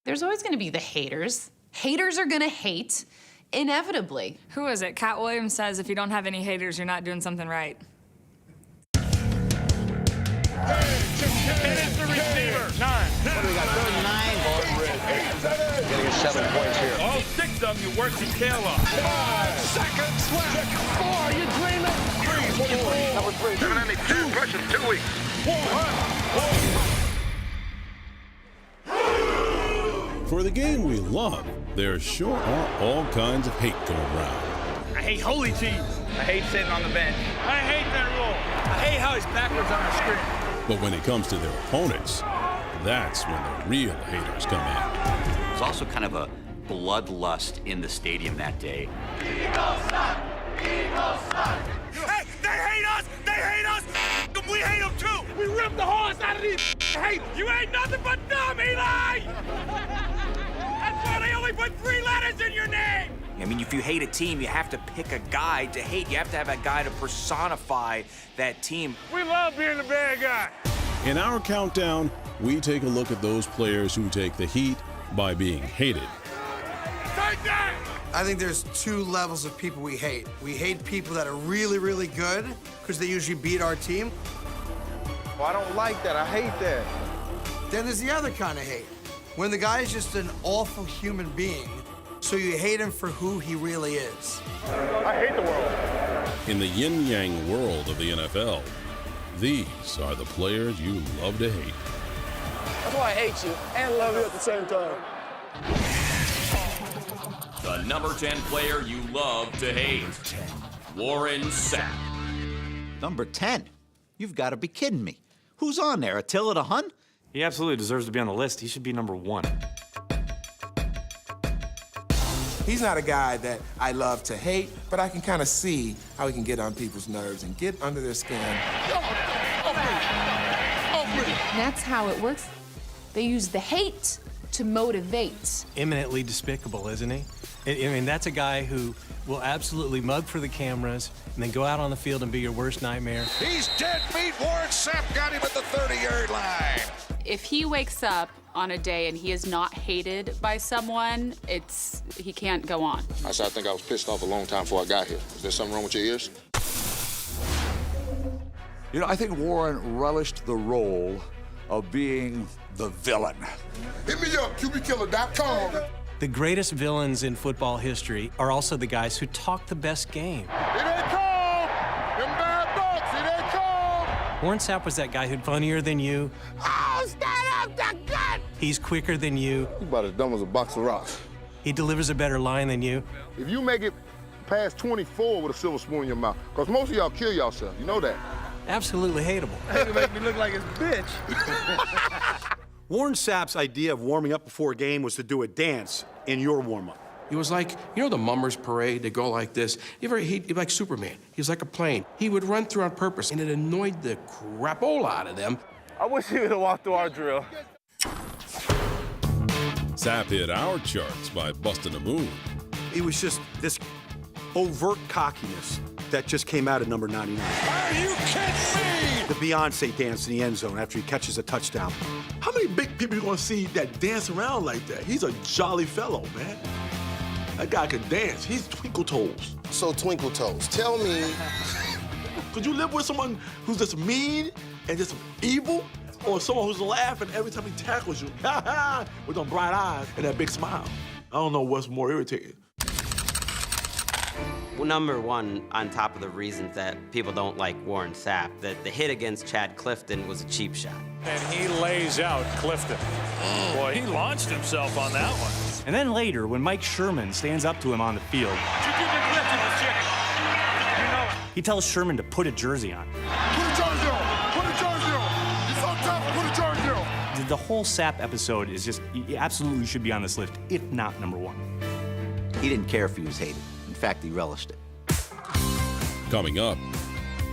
There's always going to be the haters. Haters are going to hate, inevitably. Who is it? Cat Williams says if you don't have any haters, you're not doing something right. It is the receiver. 9. What do we got, 39? Getting us 7 points here. All 6 of them, you worked your tail off. 5 seconds left. 4, you dreaming? 3, 4. Number 3. Haven't had any 2 pressures in 2 weeks. 1. For the game we love, there sure are all kinds of hate going around. I hate holy cheese. I hate sitting on the bench. I hate that rule. I hate how he's backwards on the screen. But when it comes to their opponents, that's when the real haters come in. There's also kind of a bloodlust in the stadium that day. Eagles suck! Eagles suck! Hey, they hate us! They hate us! We hate them too! We ripped the horse out of these hate! You ain't nothing but dumb, Eli! That's why they only put 3 letters in your name! I mean, if you hate a team, you have to pick a guy to hate. You have to have a guy to personify that team. We love being the bad guy. In our countdown, we take a look at those players who take the heat by being hated. Take that! I think there's 2 levels of people we hate. We hate people that are really, really good because they usually beat our team. Well, I don't like that. I hate that. Then there's the other kind of hate, when the guy is just an awful human being, so you hate him for who he really is. I hate the world. In the yin-yang world of the NFL, these are the players you love to hate. That's why I hate you and love you at the same time. The number 10 player you love to hate, Warren Sapp. Number 10? You've got to be kidding me. Who's on there, Attila the Hun? He absolutely deserves to be on the list. He should be number 1. He's not a guy that I love to hate, but I can kind of see how he can get on people's nerves and get under their skin. That's how it works. They use the hate to motivate. Eminently despicable, isn't he? I mean, that's a guy who will absolutely mug for the cameras and then go out on the field and be your worst nightmare. He's dead meat. Warren Sapp got him at the 30-yard line. If he wakes up on a day and he is not hated by someone, he can't go on. I think I was pissed off a long time before I got here. Is there something wrong with your ears? You know, I think Warren relished the role of being the villain. Hit me up, QBKiller.com. The greatest villains in football history are also the guys who talk the best game. Here they come! Them bad bucks, here they come! Warren Sapp was that guy who's funnier than you. Oh, stand up, the gun! He's quicker than you. He's about as dumb as a box of rocks. He delivers a better line than you. If you make it past 24 with a silver spoon in your mouth, because most of y'all kill yourself, you know that. Absolutely hateable. You make me look like his bitch. Warren Sapp's idea of warming up before a game was to do a dance in your warm-up. It was like, you know the mummers parade, they go like this? He'd like Superman. He was like a plane. He would run through on purpose, and it annoyed the crapola out of them. I wish he would have walked through our drill. Sapp hit our charts by busting a move. It was just this overt cockiness that just came out of number 99. Are you kidding me? The Beyonce dance in the end zone after he catches a touchdown. How many big people you gonna see that dance around like that? He's a jolly fellow, man. That guy can dance. He's Twinkle Toes. So Twinkle Toes, tell me. Could you live with someone who's just mean and just evil? Or someone who's laughing every time he tackles you, with them bright eyes and that big smile? I don't know what's more irritating. Well, number 1, on top of the reasons that people don't like Warren Sapp, that the hit against Chad Clifton was a cheap shot. And he lays out Clifton. Boy, he launched himself on that one. And then later, when Mike Sherman stands up to him on the field, he tells Sherman to put a jersey on. Put a jersey on! Put a jersey on! You're so tough, put a jersey on! The whole Sapp episode is just, he absolutely should be on this list, if not number 1. He didn't care if he was hated. In fact, he relished it. Coming up,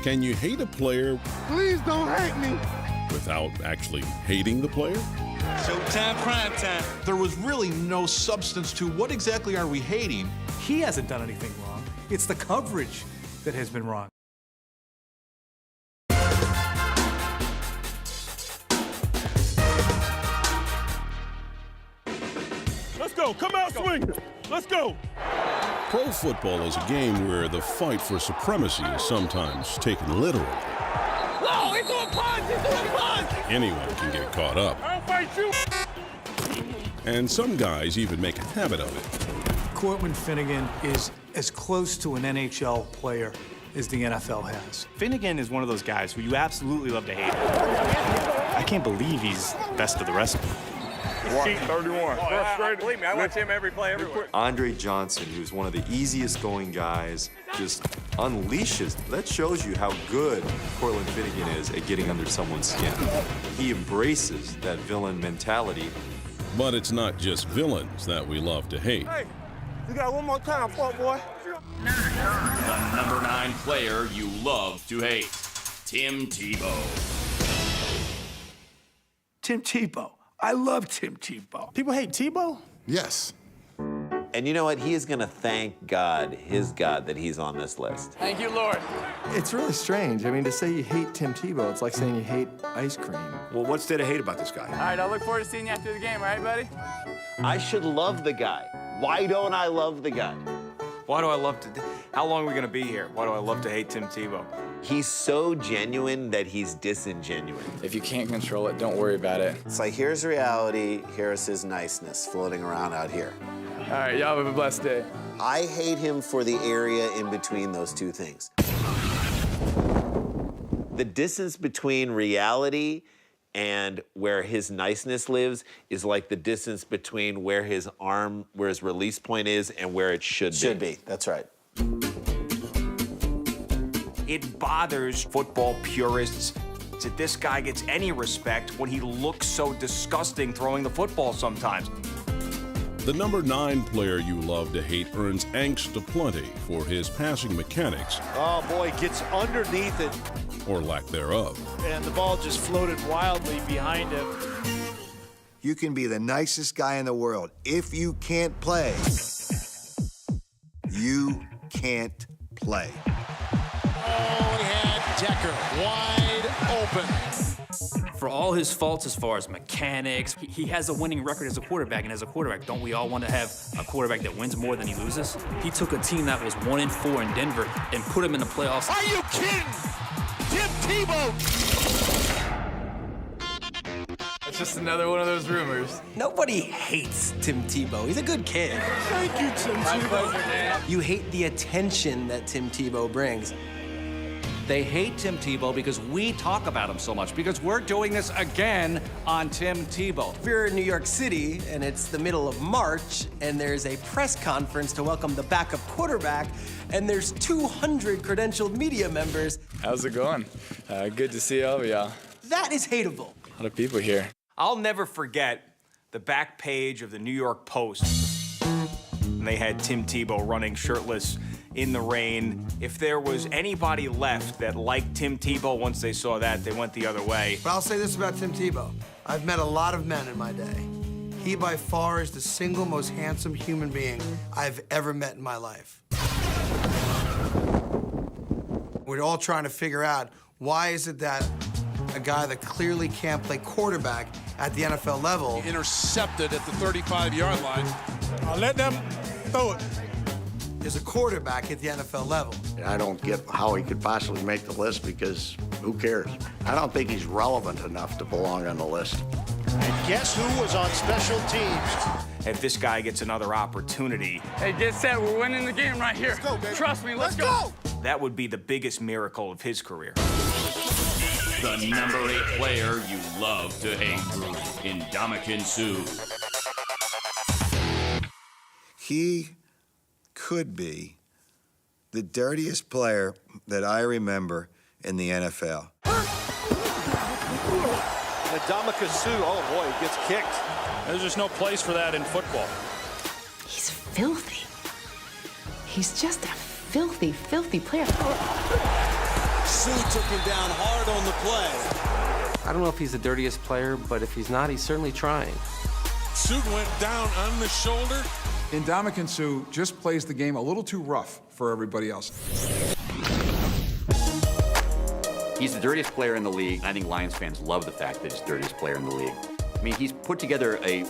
can you hate a player Please don't hate me! without actually hating the player? Showtime, prime time. There was really no substance to what exactly are we hating? He hasn't done anything wrong. It's the coverage that has been wrong. Let's go. Come out swinging. Let's go. Pro football is a game where the fight for supremacy is sometimes taken literally. No, he's doing punch. He's doing punch. Anyone can get caught up. I'll fight you. And some guys even make a habit of it. Cortland Finnegan is as close to an NHL player as the NFL has. Finnegan is one of those guys who you absolutely love to hate. I can't believe he's best of the rest. 31. Believe me, I watch him every play everywhere. Andre Johnson, who's one of the easiest going guys, just unleashes. That shows you how good Cortland Finnegan is at getting under someone's skin. He embraces that villain mentality. But it's not just villains that we love to hate. Hey, you got one more time, fuck boy. The number 9 player you love to hate, Tim Tebow. Tim Tebow. I love Tim Tebow. People hate Tebow? Yes. And you know what? He is going to thank God, his God, that he's on this list. Thank you, Lord. It's really strange. I mean, to say you hate Tim Tebow, it's like saying you hate ice cream. Well, what's there to hate about this guy? All right, I look forward to seeing you after the game, all right, buddy? I should love the guy. Why don't I love the guy? Why do I love to... How long are we going to be here? Why do I love to hate Tim Tebow? He's so genuine that he's disingenuine. If you can't control it, don't worry about it. It's like, here's reality, here's his niceness floating around out here. All right, y'all have a blessed day. I hate him for the area in between those two things. The distance between reality and where his niceness lives is like the distance between where his release point is and where it should be. Should be, that's right. It bothers football purists that this guy gets any respect when he looks so disgusting throwing the football sometimes. The number 9 player you love to hate earns angst aplenty for his passing mechanics. Oh, boy, gets underneath it. Or lack thereof. And the ball just floated wildly behind him. You can be the nicest guy in the world. If you can't play, you can't play. Oh, he had Decker wide open. For all his faults as far as mechanics, he has a winning record as a quarterback, and as a quarterback, don't we all want to have a quarterback that wins more than he loses? He took a team that was 1-4 in Denver and put him in the playoffs. Are you kidding? Tim Tebow! It's just another one of those rumors. Nobody hates Tim Tebow. He's a good kid. Thank you, Tim Tebow. You hate the attention that Tim Tebow brings. They hate Tim Tebow because we talk about him so much, because we're doing this again on Tim Tebow. If you're in New York City and it's the middle of March and there's a press conference to welcome the backup quarterback and there's 200 credentialed media members. How's it going? Good to see all of y'all. That is hateable. A lot of people here. I'll never forget the back page of the New York Post. And they had Tim Tebow running shirtless in the rain. If there was anybody left that liked Tim Tebow, once they saw that, they went the other way. But I'll say this about Tim Tebow. I've met a lot of men in my day. He by far is the single most handsome human being I've ever met in my life. We're all trying to figure out, why is it that a guy that clearly can't play quarterback at the NFL level Intercepted at the 35-yard line. Let them throw it. is a quarterback at the NFL level. I don't get how he could possibly make the list, because who cares? I don't think he's relevant enough to belong on the list. And guess who was on special teams? If this guy gets another opportunity, Hey, get set. We're winning the game right here. Let's go, baby. Trust me, let's go. that would be the biggest miracle of his career. The number 8 player you love to hate, Ndamukong Suh. He could be the dirtiest player that I remember in the NFL. Ndamukong Suh, oh boy, he gets kicked. There's just no place for that in football. He's filthy. He's just a filthy, filthy player. Suh took him down hard on the play. I don't know if he's the dirtiest player, but if he's not, he's certainly trying. Suh went down on the shoulder. Ndamukong Suh just plays the game a little too rough for everybody else. He's the dirtiest player in the league. I think Lions fans love the fact that he's the dirtiest player in the league. I mean, he's put together a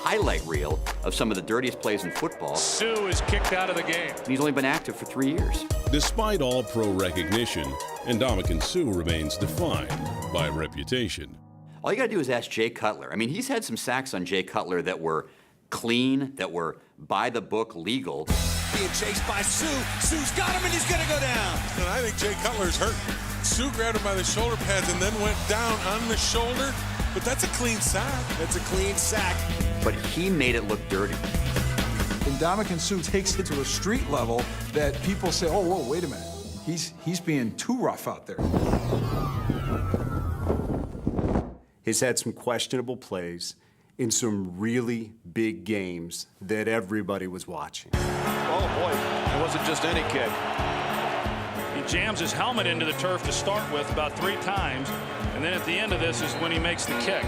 highlight reel of some of the dirtiest plays in football. Sue is kicked out of the game. And he's only been active for 3 years. Despite all pro recognition, Ndamukong Suh remains defined by reputation. All you got to do is ask Jay Cutler. I mean, he's had some sacks on Jay Cutler that were clean, that were by the book legal. Being chased by Sue. Sue's got him and he's going to go down. And I think Jay Cutler's hurt. Sue grabbed him by the shoulder pads and then went down on the shoulder. But that's a clean sack. That's a clean sack. But he made it look dirty. Ndamukong Suh takes it to a street level that people say, oh, whoa, wait a minute. He's being too rough out there. He's had some questionable plays in some really big games that everybody was watching. Oh, boy. It wasn't just any kid. He jams his helmet into the turf to start with about 3 times, and then at the end of this is when he makes the kick.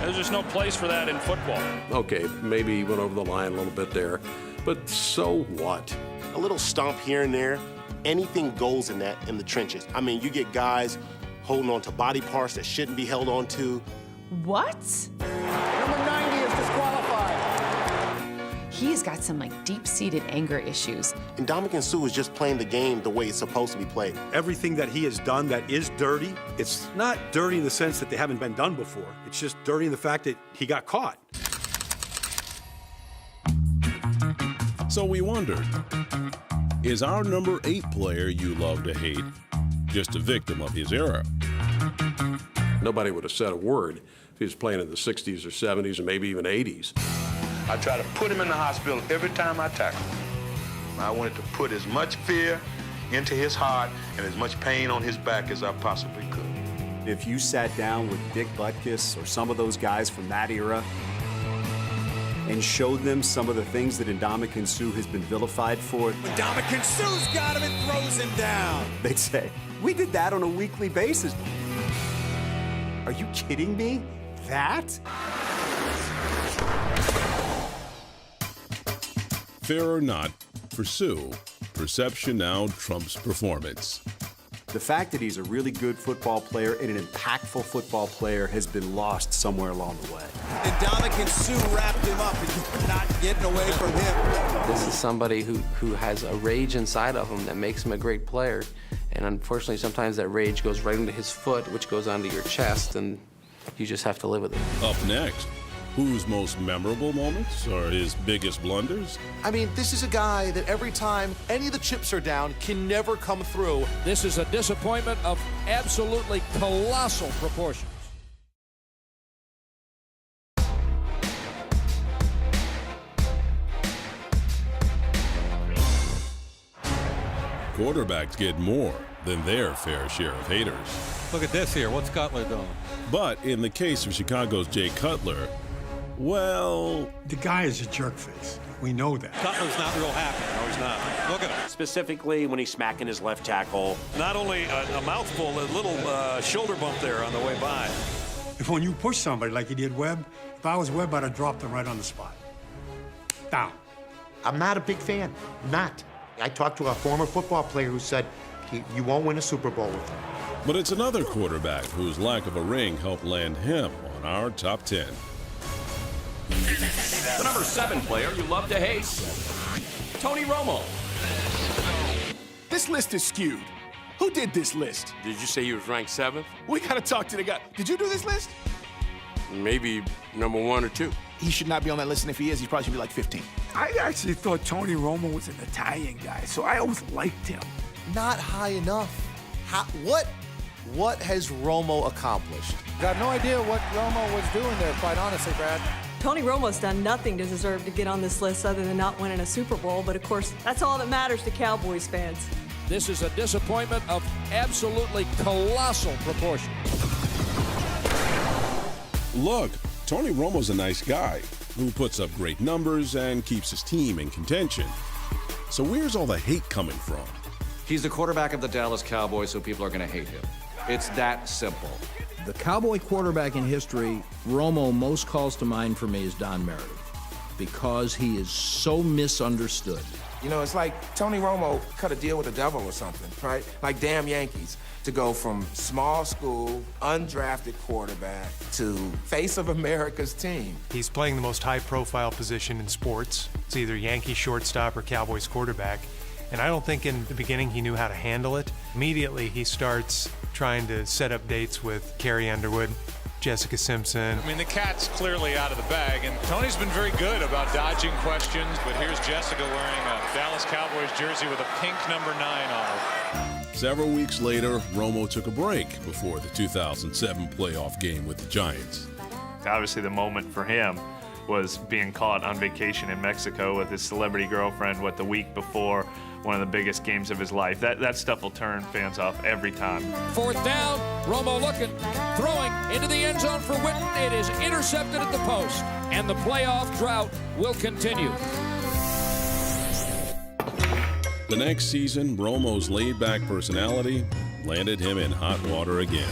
There's just no place for that in football. Okay, maybe he went over the line a little bit there, but so what? A little stomp here and there, anything goes in the trenches. I mean, you get guys holding on to body parts that shouldn't be held on to. What? Number 90 is disqualified. He's got some deep-seated anger issues. Ndamukong Suh is just playing the game the way it's supposed to be played. Everything that he has done that is dirty, it's not dirty in the sense that they haven't been done before. It's just dirty in the fact that he got caught. So we wondered, is our number 8 player you love to hate just a victim of his era? Nobody would have said a word if he was playing in the 60s or 70s or maybe even 80s. I try to put him in the hospital every time I tackle him. I wanted to put as much fear into his heart and as much pain on his back as I possibly could. If you sat down with Dick Butkus or some of those guys from that era and showed them some of the things that Ndamukong Suh has been vilified for, Ndamukong Suh's got him and throws him down. they'd say, we did that on a weekly basis. Are you kidding me? That? Fair or not, for Suh, perception now trumps performance. The fact that he's a really good football player and an impactful football player has been lost somewhere along the way. Ndamukong Suh wrapped him up and you're not getting away from him. This is somebody who has a rage inside of him that makes him a great player. And unfortunately, sometimes that rage goes right into his foot, which goes onto your chest, and you just have to live with it. Up next, whose most memorable moments are his biggest blunders? I mean, this is a guy that every time any of the chips are down can never come through. This is a disappointment of absolutely colossal proportions. Quarterbacks get more than their fair share of haters. Look at this here. What's Cutler doing? But in the case of Chicago's Jay Cutler, well... The guy is a jerk face. We know that. Cutler's not real happy. No, he's not. Look at him. Specifically when he's smacking his left tackle. Not only a mouthful, a little shoulder bump there on the way by. If when you push somebody like you did Webb, if I was Webb, I'd have dropped him right on the spot. Down. I'm not a big fan. Not. I talked to a former football player who said, you won't win a Super Bowl with him. But it's another quarterback whose lack of a ring helped land him on our top 10. The number 7 player you love to hate, Tony Romo. This list is skewed. Who did this list? Did you say he was ranked 7th? We gotta talk to the guy. Did you do this list? Maybe number 1 or 2. He should not be on that list, and if he is, he probably should be like 15. I actually thought Tony Romo was an Italian guy, so I always liked him. Not high enough. What has Romo accomplished? Got no idea what Romo was doing there, quite honestly, Brad. Tony Romo's done nothing to deserve to get on this list other than not winning a Super Bowl, but of course, that's all that matters to Cowboys fans. This is a disappointment of absolutely colossal proportions. Look, Tony Romo's a nice guy who puts up great numbers and keeps his team in contention. So where's all the hate coming from? He's the quarterback of the Dallas Cowboys, so people are going to hate him. It's that simple. The Cowboy quarterback in history, Romo most calls to mind for me is Don Meredith, because he is so misunderstood. You know, it's like Tony Romo cut a deal with the devil or something, right? Like damn Yankees, to go from small school, undrafted quarterback to face of America's team. He's playing the most high-profile position in sports. It's either Yankee shortstop or Cowboys quarterback. And I don't think in the beginning he knew how to handle it. Immediately, he starts trying to set up dates with Carrie Underwood, Jessica Simpson. I mean, the cat's clearly out of the bag, and Tony's been very good about dodging questions, but here's Jessica wearing a Dallas Cowboys jersey with a pink number 9 on her. Several weeks later, Romo took a break before the 2007 playoff game with the Giants. Obviously, the moment for him was being caught on vacation in Mexico with his celebrity girlfriend, the week before one of the biggest games of his life. That stuff will turn fans off every time. 4th down, Romo looking, throwing into the end zone for Witten. It is intercepted at the post, and the playoff drought will continue. The next season, Romo's laid-back personality landed him in hot water again.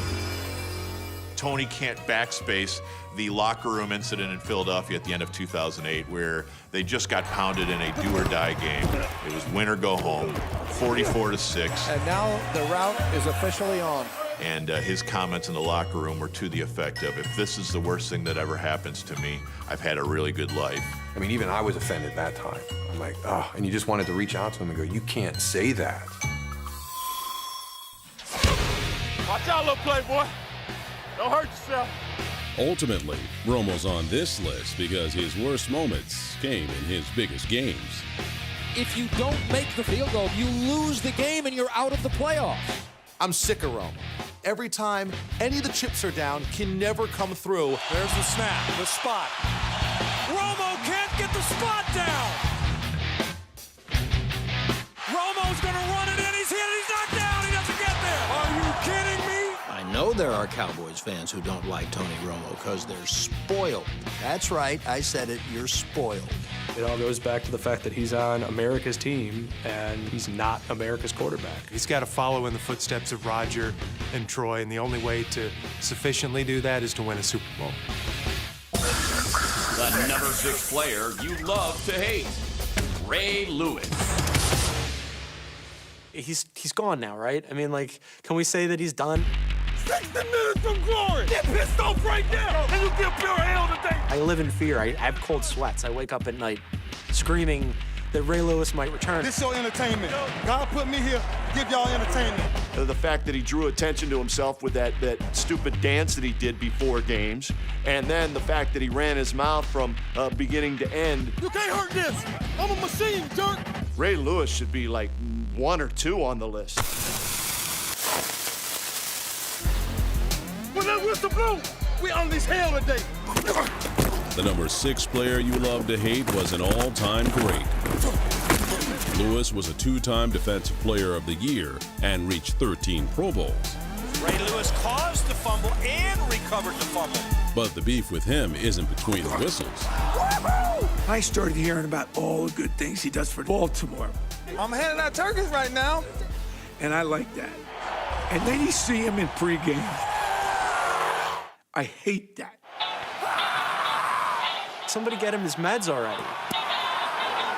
Tony can't backspace the locker room incident in Philadelphia at the end of 2008 where they just got pounded in a do-or-die game. It was win or go home, 44-6. And now the route is officially on. And his comments in the locker room were to the effect of, if this is the worst thing that ever happens to me, I've had a really good life. I mean, even I was offended that time. I'm like, oh, and you just wanted to reach out to him and go, you can't say that. Watch out, little playboy. Don't hurt yourself. Ultimately, Romo's on this list because his worst moments came in his biggest games. If you don't make the field goal, you lose the game and you're out of the playoffs. I'm sick of Romo. Every time any of the chips are down, can never come through. There's the snap, the spot. Romo can't get the spot down. Romo's gonna run it in. He's hit. He's knocked down. He doesn't get there. Are you kidding me? I know there are Cowboys fans who don't like Tony Romo because they're spoiled. That's right, I said it, you're spoiled. It all goes back to the fact that he's on America's team and he's not America's quarterback. He's got to follow in the footsteps of Roger and Troy, and the only way to sufficiently do that is to win a Super Bowl. The number 6 player you love to hate, Ray Lewis. He's gone now, right? I mean, like, can we say that he's done? 60 minutes of glory. Get pissed off right now, and you get pure hell today. I live in fear. I have cold sweats. I wake up at night screaming that Ray Lewis might return. This your entertainment. God put me here to give y'all entertainment. The fact that he drew attention to himself with that stupid dance that he did before games, and then the fact that he ran his mouth from beginning to end. You can't hurt this. I'm a machine, jerk. Ray Lewis should be like 1 or 2 on the list. When that whistle blew, we unleash hell today. The number 6 player you love to hate was an all-time great. Lewis was a 2-time Defensive Player of the Year and reached 13 Pro Bowls. Ray Lewis caused the fumble and recovered the fumble. But the beef with him isn't between the whistles. I started hearing about all the good things he does for Baltimore. I'm handing out turkeys right now. And I like that. And then you see him in pregame. I hate that. Somebody get him his meds already.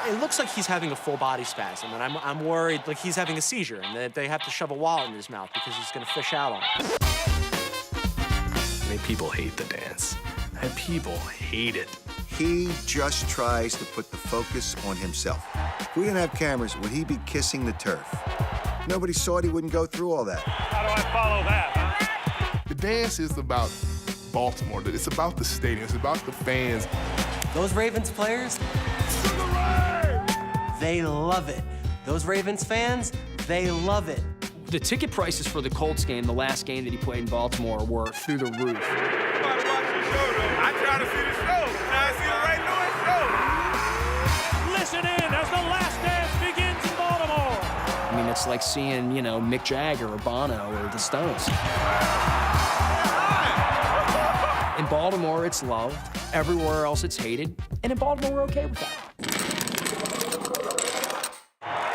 It looks like he's having a full body spasm, and I'm worried like he's having a seizure and that they have to shove a wallet in his mouth because he's gonna fish out on it. I mean, people hate the dance. And people hate it. He just tries to put the focus on himself. If we didn't have cameras, would he be kissing the turf? Nobody saw it, he wouldn't go through all that. How do I follow that, huh? The dance is about Baltimore. It's about the stadium. It's about the fans. Those Ravens players, they love it. Those Ravens fans, they love it. The ticket prices for the Colts game, the last game that he played in Baltimore, were through the roof. I try to see the show. I see the Ray Lewis show. Listen in as the last dance begins in Baltimore. I mean, it's like seeing, you know, Mick Jagger or Bono or the Stones. In Baltimore, it's loved. Everywhere else, it's hated. And in Baltimore, we're okay with that.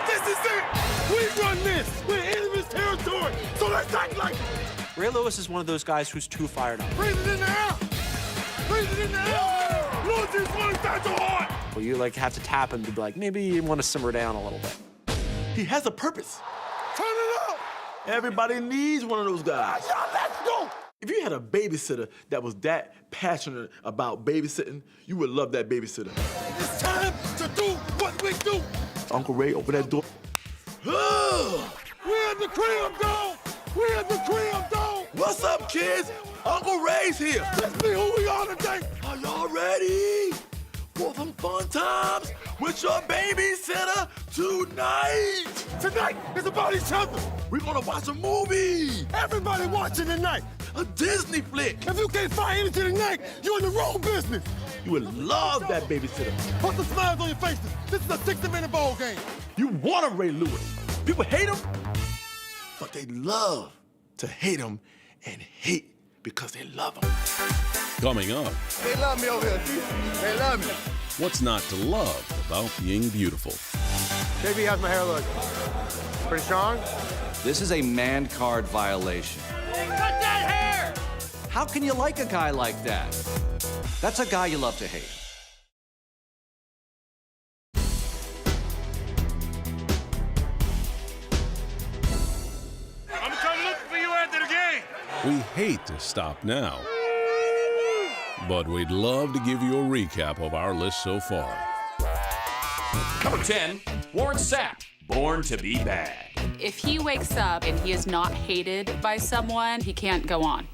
This is it. We run this. We're in this territory. So let's act like it. Ray Lewis is one of those guys who's too fired up. Breathe it in the air. Breathe it in the air. Lewis is running that so hard. Well, you like have to tap him to be like, maybe you want to simmer down a little bit. He has a purpose. Turn it up! Everybody needs one of those guys. Let's go! If you had a babysitter that was that passionate about babysitting, you would love that babysitter. It's time to do what we do! Uncle Ray, open that door. We're in the crib, dog! We're in the crib, dog! What's up, kids? Uncle Ray's here. Let's be who we are today. Are y'all ready for some fun times with your babysitter tonight? Tonight is about each other. We're gonna watch a movie. Everybody watching tonight. A Disney flick. If you can't find anything tonight, you're in the wrong business. You would love that babysitter. Put the smiles on your faces. This is a 60-minute ball game. You want a Ray Lewis. People hate him, but they love to hate him and hate because they love him. Coming up, They love me over here. They love me. what's not to love about being beautiful? JB, how's my hair look? Pretty strong? This is a man card violation. Cut that hair! How can you like a guy like that? That's a guy you love to hate. I'm coming looking for you after the game. We hate to stop now, but we'd love to give you a recap of our list so far. Number 10, Warren Sapp, Born to be Bad. If he wakes up and he is not hated by someone, he can't go on.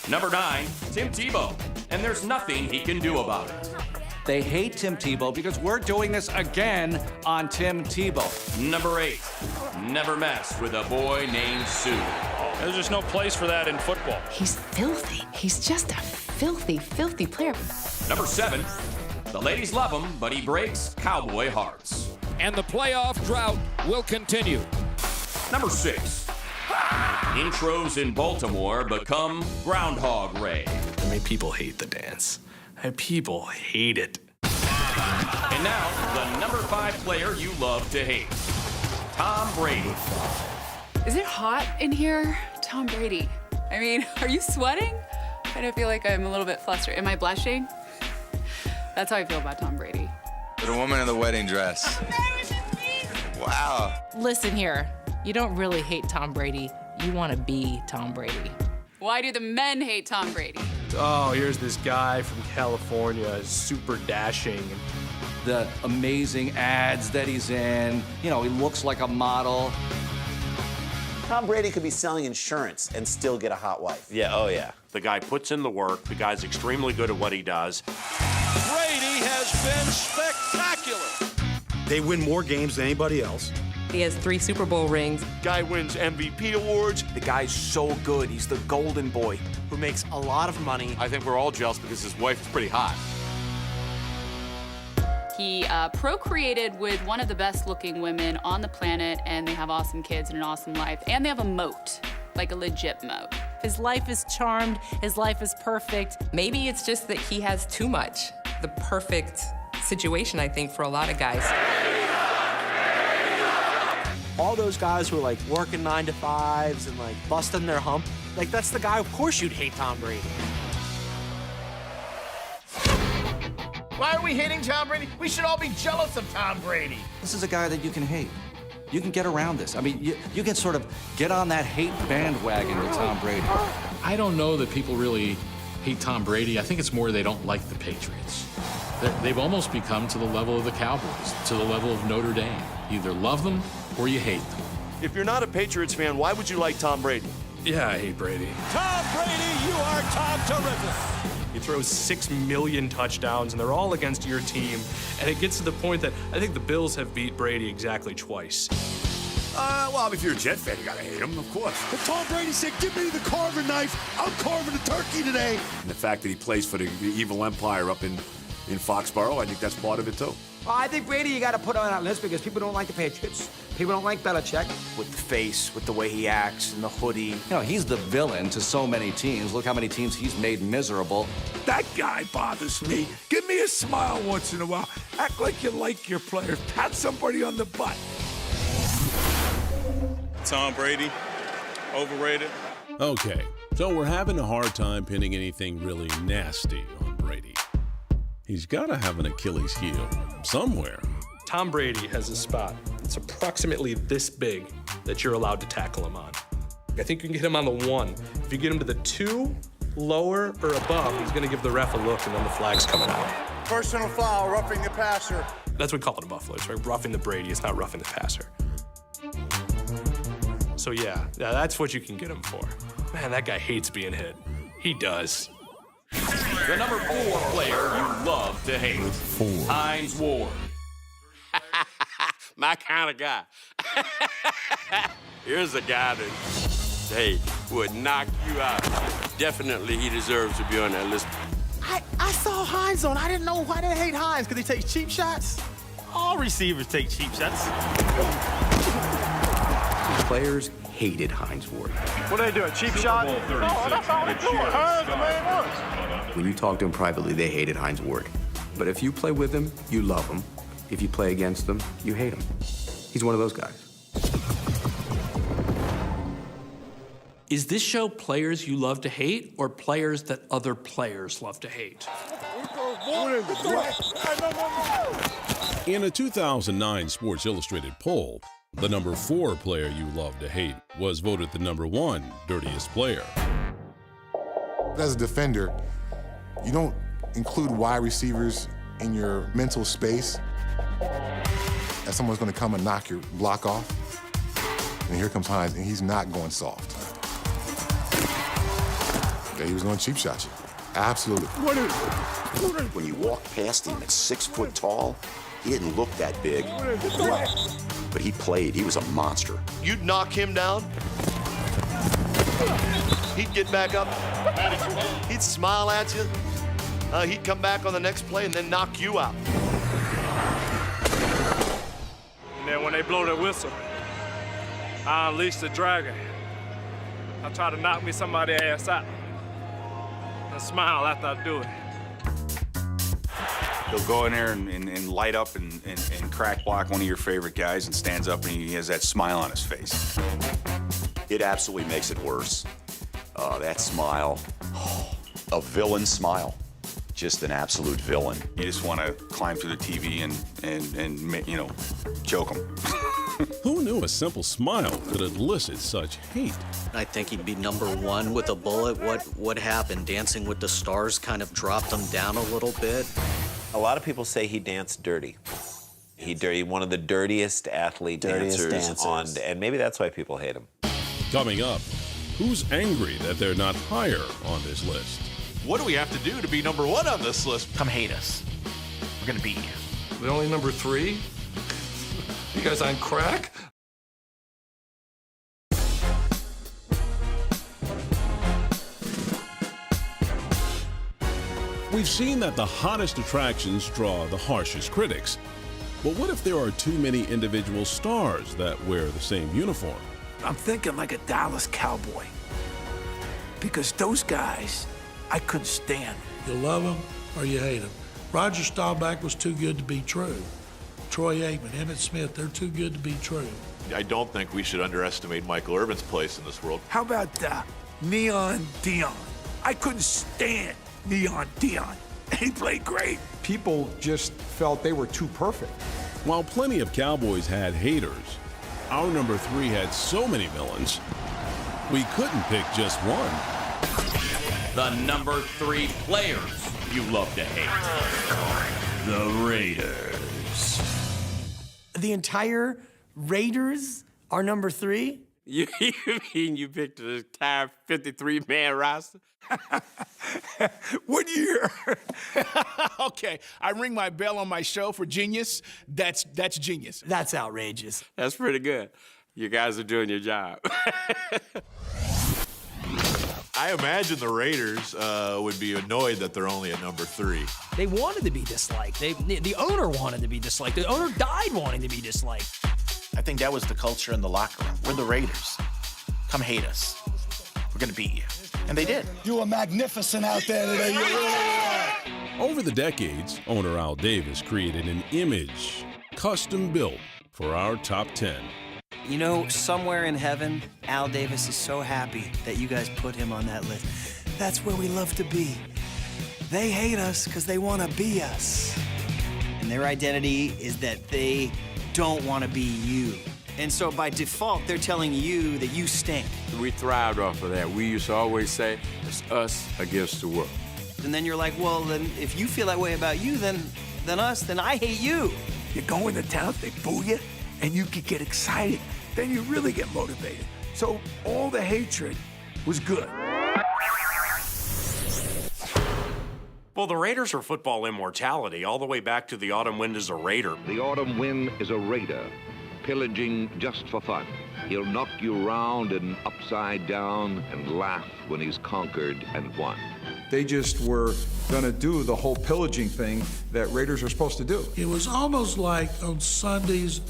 Number 9, Tim Tebow, and there's nothing he can do about it. They hate Tim Tebow because we're doing this again on Tim Tebow. Number 8, never mess with a boy named Sue. There's just no place for that in football. He's filthy. He's just a filthy, filthy player. Number 7, the ladies love him, but he breaks cowboy hearts. And the playoff drought will continue. Number 6, intros in Baltimore become Groundhog Ray. I mean, people hate the dance. People hate it. And now, the number 5 player you love to hate, Tom Brady. Is it hot in here? Tom Brady. I mean, are you sweating? I kind of feel like I'm a little bit flustered. Am I blushing? That's how I feel about Tom Brady. The woman in the wedding dress. Wow. Listen here, you don't really hate Tom Brady. You want to be Tom Brady. Why do the men hate Tom Brady? Oh, here's this guy from California, super dashing. The amazing ads that he's in. You know, he looks like a model. Tom Brady could be selling insurance and still get a hot wife. Yeah, oh yeah. The guy puts in the work. The guy's extremely good at what he does. Brady has been spectacular. They win more games than anybody else. He has 3 Super Bowl rings. Guy wins MVP awards. The guy's so good. He's the golden boy who makes a lot of money. I think we're all jealous because his wife is pretty hot. He procreated with one of the best looking women on the planet, and they have awesome kids and an awesome life. And they have a moat, like a legit moat. His life is charmed. His life is perfect. Maybe it's just that he has too much. The perfect situation, I think, for a lot of guys. All those guys who are like working 9 to 5s and like busting their hump, like that's the guy, of course you'd hate Tom Brady. Why are we hating Tom Brady? We should all be jealous of Tom Brady. This is a guy that you can hate. You can get around this. I mean, you can sort of get on that hate bandwagon with Tom Brady. I don't know that people really hate Tom Brady. I think it's more they don't like the Patriots. They've almost become to the level of the Cowboys, to the level of Notre Dame. You either love them or you hate them. If you're not a Patriots fan, why would you like Tom Brady? Yeah, I hate Brady. Tom Brady, you are Tom Terrific. He throws 6 million touchdowns, and they're all against your team. And it gets to the point that I think the Bills have beat Brady exactly twice. Well, if you're a Jet fan, you gotta hate him, of course. But Tom Brady said, give me the carving knife. I'm carving a turkey today. And the fact that he plays for the evil empire up in Foxborough, I think that's part of it, too. Well, I think Brady you got to put on that list because people don't like the Patriots. People don't like Belichick. With the face, with the way he acts, and the hoodie. You know, he's the villain to so many teams. Look how many teams he's made miserable. That guy bothers me. Give me a smile once in a while. Act like you like your players. Pat somebody on the butt. Tom Brady, overrated. Okay, so we're having a hard time pinning anything really nasty on Brady. He's got to have an Achilles heel somewhere. Tom Brady has a spot. It's approximately this big that you're allowed to tackle him on. I think you can get him on the 1. If you get him to the 2, lower or above, he's gonna give the ref a look and then the flag's coming out. Personal foul, roughing the passer. That's what we call it in Buffalo. It's right? Roughing the Brady, it's not roughing the passer. So yeah, that's what you can get him for. Man, that guy hates being hit. He does. The number 4 player you love to hate. Hines Ward. My kind of guy. Here's a guy that, hey, would knock you out. Definitely he deserves to be on that list. I saw Hines on. I didn't know why they hate Hines, because he takes cheap shots. All receivers take cheap shots. Players hated Hines Ward. What are they doing, cheap shot? No, that's all they're doing. Hines the main one. When you talk to him privately, they hated Hines Ward. But if you play with him, you love him. If you play against him, you hate him. He's one of those guys. Is this show players you love to hate or players that other players love to hate? In a 2009 Sports Illustrated poll, the number 4 player you love to hate was voted the number 1 dirtiest player. As a defender, you don't include wide receivers in your mental space. As someone's going to come and knock your block off. And here comes Hines, and he's not going soft. Yeah, he was going to cheap shot you. Absolutely. When you walk past him at 6 foot tall, he didn't look that big. But he played. He was a monster. You'd knock him down. He'd get back up. He'd smile at you. He'd come back on the next play and then knock you out. And then when they blow their whistle, I unleash the dragon. I try to knock me somebody's ass out. And smile after I do it. He'll go in there and light up and crack block one of your favorite guys and stands up and he has that smile on his face. It absolutely makes it worse. That smile, a villain smile. Just an absolute villain. You just want to climb through the TV and you know, choke him. Who knew a simple smile could elicit such hate? I think he'd be number 1 with a bullet. What happened? Dancing with the Stars kind of dropped him down a little bit. A lot of people say he danced dirty. One of the dirtiest dancers on, and maybe that's why people hate him. Coming up, who's angry that they're not higher on this list? What do we have to do to be number 1 on this list? Come hate us. We're gonna beat you. We're only number 3? You guys on crack? We've seen that the hottest attractions draw the harshest critics. But what if there are too many individual stars that wear the same uniform? I'm thinking like a Dallas Cowboy. Because those guys, I couldn't stand. You love him or you hate him. Roger Staubach was too good to be true. Troy Aikman, Emmitt Smith, they're too good to be true. I don't think we should underestimate Michael Irvin's place in this world. How about Neon Dion? I couldn't stand Neon Dion. He played great. People just felt they were too perfect. While plenty of Cowboys had haters, our number 3 had so many villains, we couldn't pick just one. The number 3 players you love to hate. The Raiders. The entire Raiders are number 3? You mean you picked the entire 53-man roster? What year? Okay, I ring my bell on my show for genius. That's genius. That's outrageous. That's pretty good. You guys are doing your job. I imagine the Raiders would be annoyed that they're only at number 3. They wanted to be disliked. The owner wanted to be disliked. The owner died wanting to be disliked. I think that was the culture in the locker room. We're the Raiders. Come hate us. We're gonna beat you. And they did. You were magnificent out there today. You really are. Over the decades, owner Al Davis created an image custom built for our top 10. You know, somewhere in heaven, Al Davis is so happy that you guys put him on that list. That's where we love to be. They hate us because they want to be us. And their identity is that they don't want to be you. And so by default, they're telling you that you stink. We thrived off of that. We used to always say, it's us against the world. And then you're like, well, then if you feel that way about you, then I hate you. You go into town, they boo you, and you could get excited. Then you really get motivated. So all the hatred was good. Well, the Raiders are football immortality all the way back to the autumn wind is a Raider. The autumn wind is a raider, pillaging just for fun. He'll knock you round and upside down and laugh when he's conquered and won. They just were going to do the whole pillaging thing that Raiders are supposed to do. It was almost like on Sundays,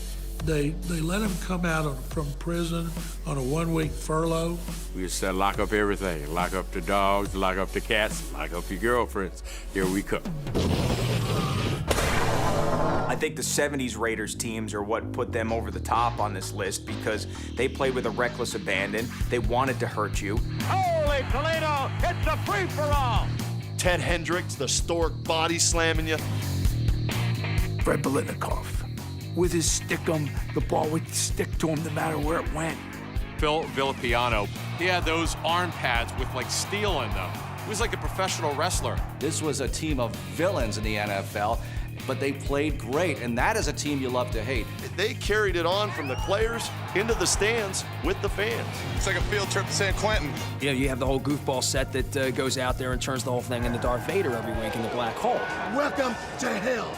they let him come out from prison on a 1-week furlough. We just said, lock up everything. Lock up the dogs, lock up the cats, lock up your girlfriends. Here we come. I think the 70s Raiders teams are what put them over the top on this list because they played with a reckless abandon. They wanted to hurt you. Holy Toledo, it's a free-for-all. Ted Hendricks, the stork body slamming you. Fred Biletnikoff. With his stick-em, the ball would stick to him no matter where it went. Phil Villapiano, he had those arm pads with like steel in them. He was like a professional wrestler. This was a team of villains in the NFL, but they played great, and that is a team you love to hate. They carried it on from the players into the stands with the fans. It's like a field trip to San Quentin. You know, you have the whole goofball set that goes out there and turns the whole thing into Darth Vader every week in the black hole. Welcome to hell.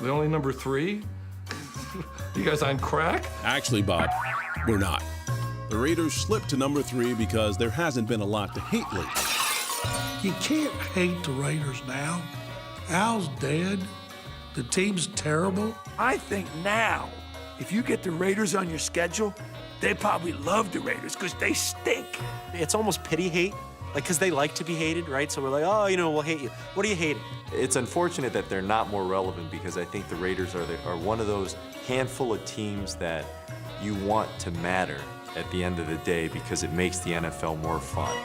The only number 3? You guys on crack? Actually, Bob, we're not. The Raiders slipped to number 3 because there hasn't been a lot to hate lately. You can't hate the Raiders now. Al's dead. The team's terrible. I think now, if you get the Raiders on your schedule, they probably love the Raiders because they stink. It's almost pity hate, like, because they like to be hated, right? So we're like, oh, you know, we'll hate you. What are you hating? It's unfortunate that they're not more relevant because I think the Raiders are one of those handful of teams that you want to matter at the end of the day because it makes the NFL more fun.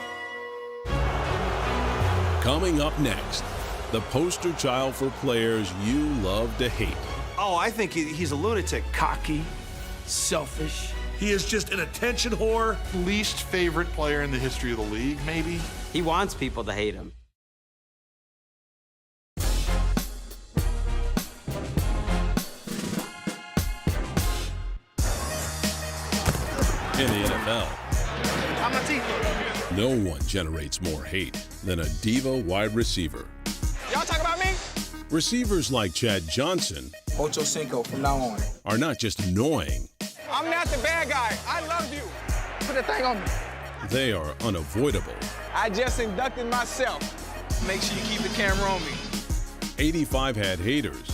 Coming up next, the poster child for players you love to hate. Oh, I think he's a lunatic. Cocky, selfish. He is just an attention whore. Least favorite player in the history of the league, maybe. He wants people to hate him. In the NFL, no one generates more hate than a diva wide receiver. Y'all talk about me? Receivers like Chad Johnson Ocho Cinco from now on. are not just annoying, I'm not the bad guy. I love you. Put the thing on me. they are unavoidable. I just inducted myself. Make sure you keep the camera on me. 85 had haters,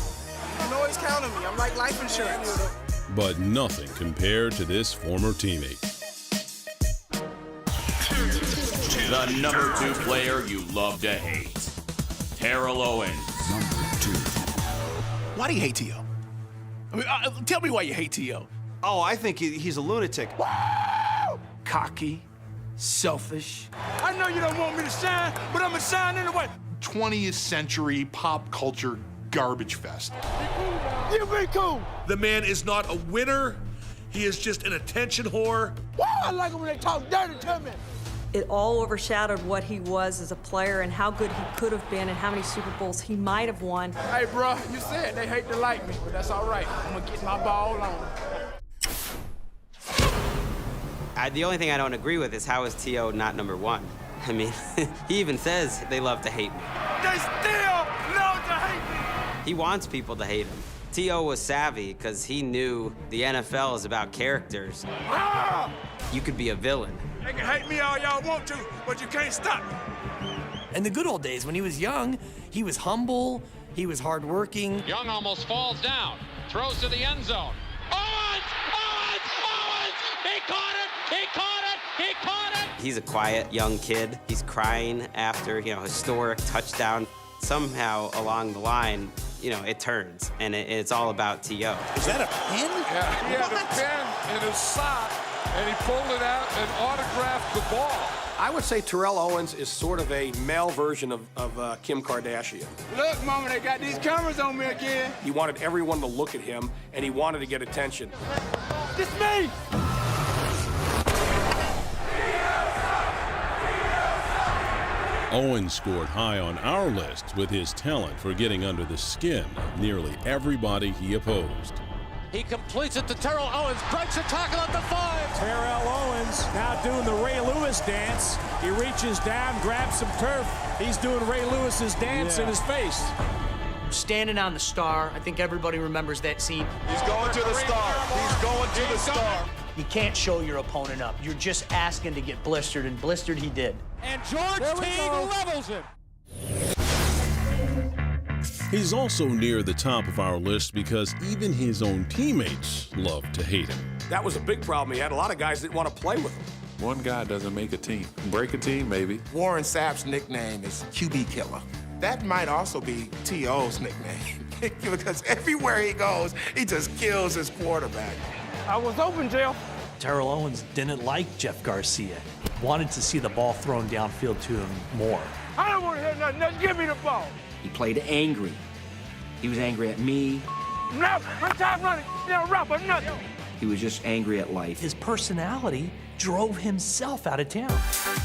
You can always count on me. I'm like life insurance. but nothing compared to this former teammate. The number 2 player you love to hate, Terrell Owens. Why do you hate T.O.? I mean, tell me why you hate T.O. Oh, I think he's a lunatic. Cocky, selfish. I know you don't want me to shine, but I'm gonna shine anyway. 20th century pop culture garbage fest. You be cool. The man is not a winner. He is just an attention whore. I like it when they talk dirty to me. It all overshadowed what he was as a player and how good he could have been and how many Super Bowls he might have won. Hey, bro, you said they hate to like me, but that's all right. I'm gonna get my ball on. The only thing I don't agree with is how is T.O. not number 1? I mean, he even says they love to hate me. They still love to hate me. He wants people to hate him. T.O. was savvy because he knew the NFL is about characters. Ah! You could be a villain. They can hate me all y'all want to, but you can't stop me. In the good old days, when he was young, he was humble, he was hardworking. Young almost falls down, throws to the end zone. Owens! Owens! Owens! He caught it! He caught it! He caught it! He's a quiet young kid. He's crying after, historic touchdown. Somehow along the line, it turns, and it's all about T.O. Is that a pen? Yeah, he had a pen in his sock, and he pulled it out and autographed the ball. I would say Terrell Owens is sort of a male version of Kim Kardashian. Look, Mama, they got these cameras on me again. He wanted everyone to look at him, and he wanted to get attention. It's me! Owens scored high on our list with his talent for getting under the skin of nearly everybody he opposed. He completes it to Terrell Owens, breaks a tackle at the 5. Terrell Owens now doing the Ray Lewis dance. He reaches down, grabs some turf. He's doing Ray Lewis's dance in his face. Standing on the star, I think everybody remembers that scene. He's going to the star. He's going to the star. You can't show your opponent up. You're just asking to get blistered, and blistered he did. And George Teague levels it. He's also near the top of our list because even his own teammates love to hate him. That was a big problem. He had a lot of guys that didn't want to play with him. One guy doesn't make a team. Break a team, maybe. Warren Sapp's nickname is QB Killer. That might also be T.O.'s nickname because everywhere he goes, he just kills his quarterback. I was open, Jeff. Terrell Owens didn't like Jeff Garcia. Wanted to see the ball thrown downfield to him more. I don't want to hear nothing. Just give me the ball. He played angry. He was angry at me. No, I'm tired running. Rough or nothing. He was just angry at life. His personality drove himself out of town.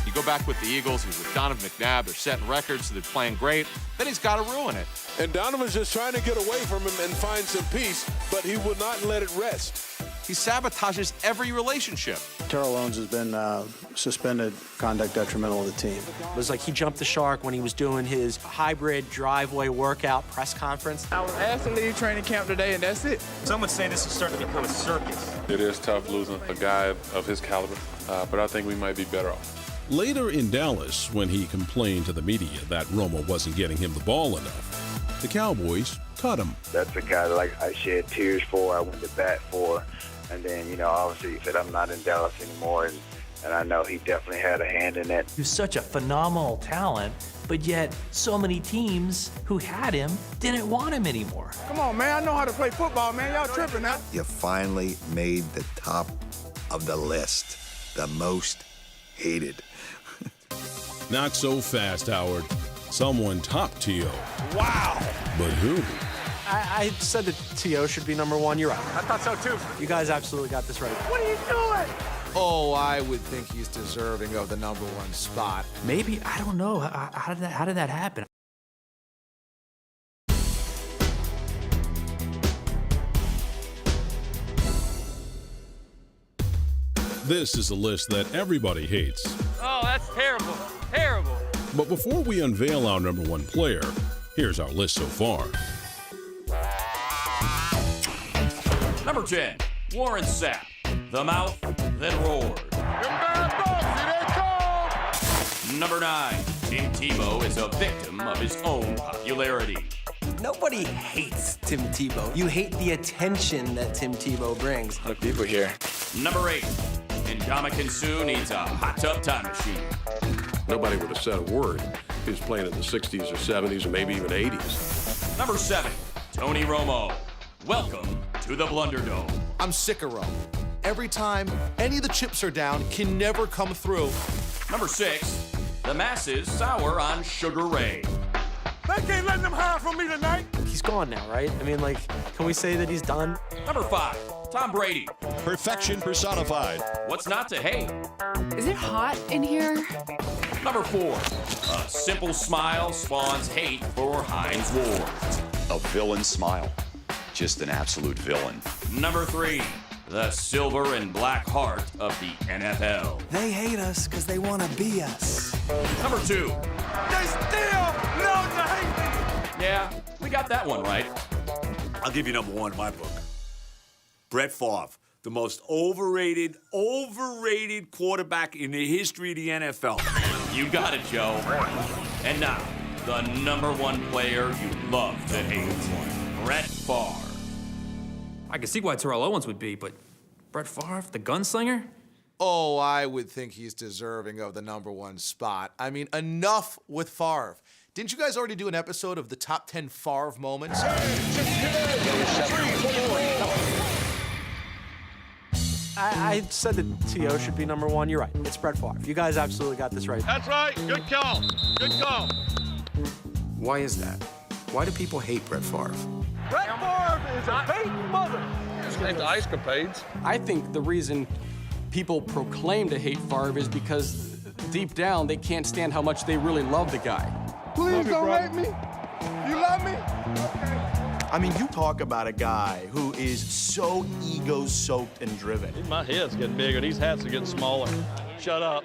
You go back with the Eagles, he's with Donovan McNabb, they're setting records, so they're playing great, then he's got to ruin it. And Donovan's just trying to get away from him and find some peace, but he will not let it rest. He sabotages every relationship. Terrell Owens has been suspended, conduct detrimental to the team. It was like he jumped the shark when he was doing his hybrid driveway workout press conference. I was asked to leave training camp today, and that's it. Some would say this is starting to become a circus. It is tough losing a guy of his caliber, but I think we might be better off. Later in Dallas, when he complained to the media that Romo wasn't getting him the ball enough, the Cowboys cut him. That's a guy that I shed tears for, I went to bat for. And then, obviously he said, I'm not in Dallas anymore. And I know he definitely had a hand in it. He was such a phenomenal talent, but yet so many teams who had him didn't want him anymore. Come on, man. I know how to play football, man. Y'all tripping now. You finally made the top of the list, the most hated. Not so fast, Howard. Someone topped T.O. Wow. But who? I said that T.O. should be number 1. You're right. I thought so, too. You guys absolutely got this right. What are you doing? Oh, I would think he's deserving of the number 1 spot. Maybe, I don't know. How did that happen? This is a list that everybody hates. Oh, that's terrible. Terrible. But before we unveil our number 1 player, here's our list so far. Number 10, Warren Sapp. The mouth that roared. Number 9, Tim Tebow is a victim of his own popularity. Nobody hates Tim Tebow. You hate the attention that Tim Tebow brings. A lot of people here. Number 8, Ndamukong Suh needs a hot tub time machine. Nobody would have said a word if he was playing in the 60s or 70s or maybe even 80s. Number 7, Tony Romo. Welcome to the Blunderdome. I'm sick of Romo. Every time any of the chips are down, can never come through. Number 6, the masses sour on Sugar Ray. They can't let them hide from me tonight. He's gone now, right? I mean, can we say that he's done? Number 5, Tom Brady. Perfection personified. What's not to hate? Is it hot in here? Number 4, a simple smile spawns hate for Hines Ward. A villain smile. Just an absolute villain. Number 3, the silver and black heart of the NFL. They hate us because they want to be us. Number 2. They still know to hate me. Yeah, we got that one right. I'll give you number 1 in my book. Brett Favre, the most overrated quarterback in the history of the NFL. You got it, Joe. And now, the number 1 player you love to hate, Brett Favre. I can see why Terrell Owens would be, but Brett Favre, the gunslinger? Oh, I would think he's deserving of the number 1 spot. I mean, enough with Favre. Didn't you guys already do an episode of the top 10 Favre moments? I said that T.O. should be number one. You're right. It's Brett Favre. You guys absolutely got this right. That's right. Good call. Good call. Why is that? Why do people hate Brett Favre? Brett Favre is a fake mother. It's ice capades. I think the reason people proclaim to hate Favre is because deep down they can't stand how much they really love the guy. Please don't hate me. You love me? I mean, you talk about a guy who is so ego-soaked and driven. My head's getting bigger. These hats are getting smaller. Shut up.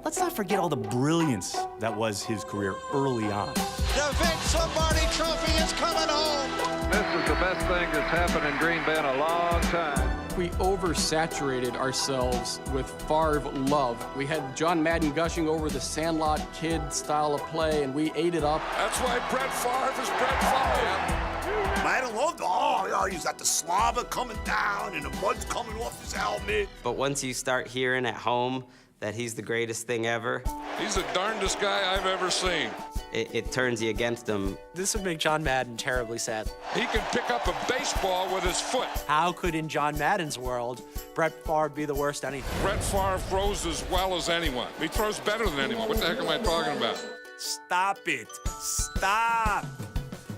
Let's not forget all the brilliance that was his career early on. The Vince Lombardi Trophy is coming home. This is the best thing that's happened in Green Bay in a long time. We oversaturated ourselves with Favre love. We had John Madden gushing over the Sandlot Kid style of play, and we ate it up. That's why Brett Favre is Brett Favre. Man, I love he's got the slobber coming down and the mud's coming off his helmet. But once you start hearing at home that he's the greatest thing ever, He's the darndest guy I've ever seen. it turns you against him. This would make John Madden terribly sad. He can pick up a baseball with his foot. How could, in John Madden's world, Brett Favre be the worst anything? Brett Favre throws as well as anyone. He throws better than anyone. What the heck am I talking about? Stop it. Stop.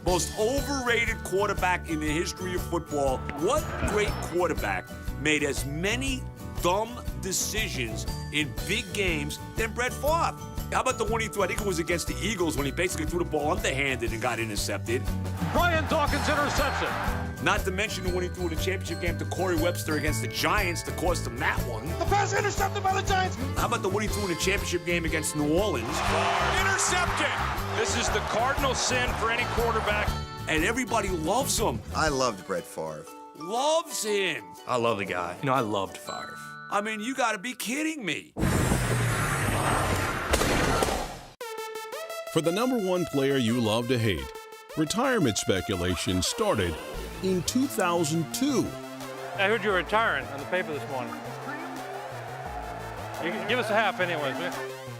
Most overrated quarterback in the history of football. What great quarterback made as many dumb decisions in big games than Brett Favre? How about the one he threw? I think it was against the Eagles when he basically threw the ball underhanded and got intercepted. Brian Dawkins interception. Not to mention the one he threw in the championship game to Corey Webster against the Giants that cost him that one. The pass intercepted by the Giants. How about the one he threw in the championship game against New Orleans? Intercepted! This is the cardinal sin for any quarterback. And everybody loves him. I loved Brett Favre. Loves him. I love the guy. You know, I loved Favre. I mean, you gotta be kidding me. For the number one player you love to hate, retirement speculation started in 2002. I heard you were retiring on the paper this morning. You can give us a half anyways, man.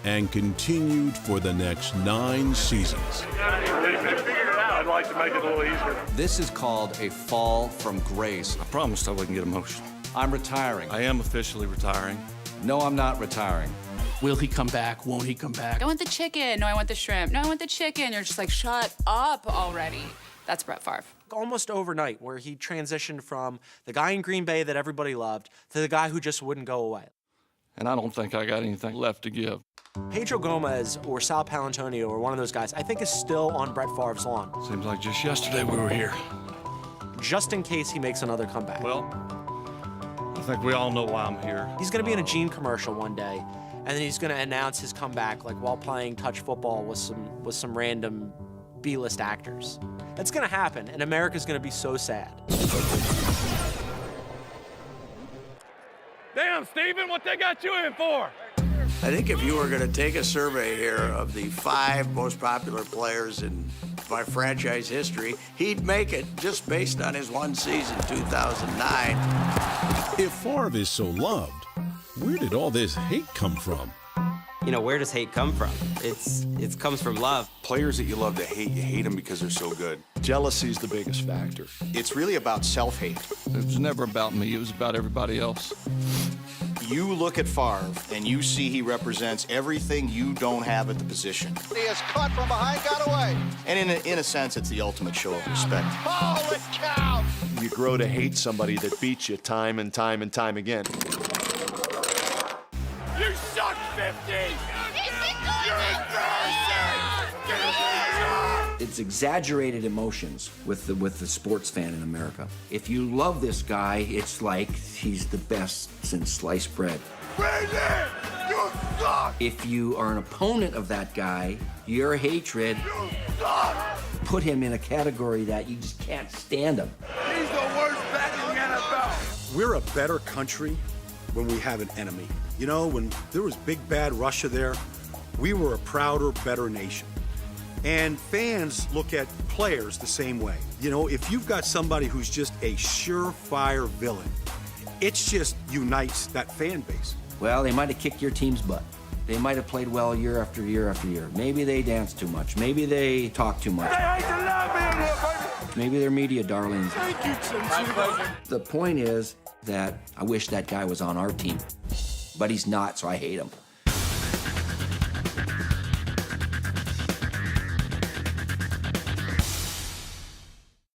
And continued for the next 9 seasons. I'd like to make it a little easier. This is called a fall from grace. I promised I wouldn't get emotional. I'm retiring. I am officially retiring. No, I'm not retiring. Will he come back? Won't he come back? I want the chicken. No, I want the shrimp. No, I want the chicken. You're just like, shut up already. That's Brett Favre. Almost overnight, where he transitioned from the guy in Green Bay that everybody loved to the guy who just wouldn't go away. And I don't think I got anything left to give. Pedro Gomez or Sal Paolantonio or one of those guys, I think is still on Brett Favre's lawn. Seems like just yesterday we were here. Just in case he makes another comeback. Well, I think we all know why I'm here. He's gonna be in a Gene commercial one day, and then he's gonna announce his comeback like while playing touch football with some random B-list actors. It's gonna happen, and America's gonna be so sad. Damn, Steven, what they got you in for? I think if you were going to take a survey here of the 5 most popular players in my franchise history, he'd make it just based on his one season, 2009. If Favre is so loved, where did all this hate come from? You know, where does hate come from? It comes from love. Players that you love to hate, you hate them because they're so good. Jealousy is the biggest factor. It's really about self-hate. It was never about me. It was about everybody else. You look at Favre, and you see he represents everything you don't have at the position. He is caught from behind, got away. And in a sense, it's the ultimate show of respect. Holy cow! You grow to hate somebody that beats you time and time and time again. You suck 50! You're It's exaggerated emotions with the sports fan in America. If you love this guy, it's like he's the best since sliced bread. Crazy! You suck! If you are an opponent of that guy, your hatred put him in a category that you just can't stand him. He's the worst back in the NFL. We're a better country when we have an enemy. You know, when there was big bad Russia there, we were a prouder, better nation. And fans look at players the same way. You know, if you've got somebody who's just a surefire villain, it just unites that fan base. Well, they might have kicked your team's butt. They might have played well year after year after year. Maybe they danced too much. Maybe they talked too much. They hate to love me in here, baby. Maybe they're media darlings. Thank you, Tim Tebow. The point is that I wish that guy was on our team, but he's not, so I hate him.